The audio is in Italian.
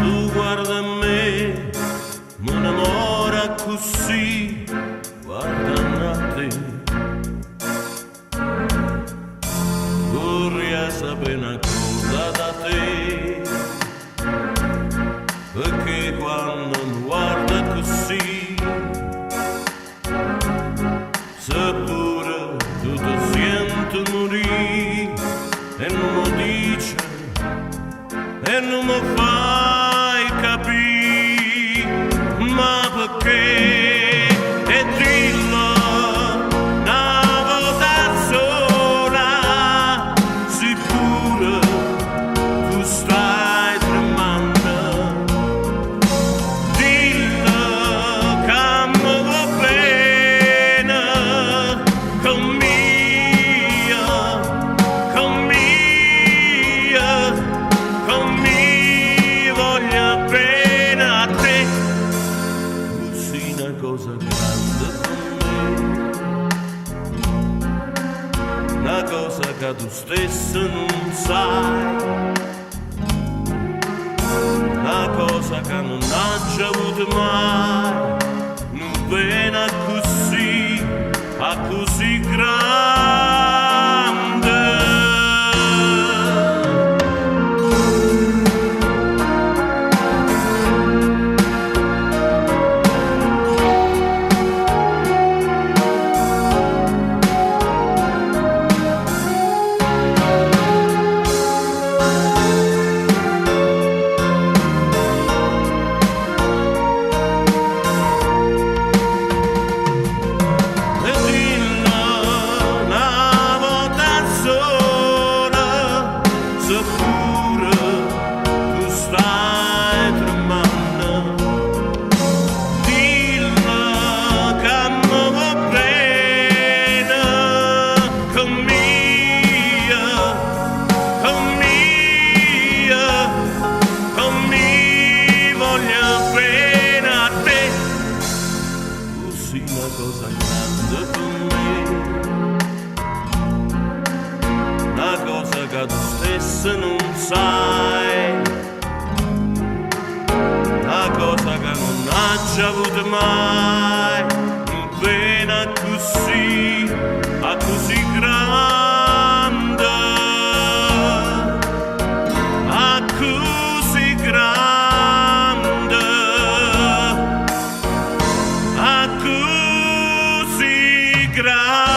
tu guarda me innamora così, guarda a te. Vorrei sapere una cosa da te, perché quando mi guarda così, seppure tu ti senti morire e non mi dice e non mi fai capire, ma perché? E dillo una volta sola, sicuro tu stai tremando. Dillo che mi va bene con me voglio bene a te. Così una cosa grande con me, una cosa che tu stesso non sai, una cosa che non hai già avuto mai, non viene a così grande. Una cosa grande con me, una cosa che tu stesso non sai, una cosa che non hai già avuto mai, non viene a così grande, a così grande, a così grande.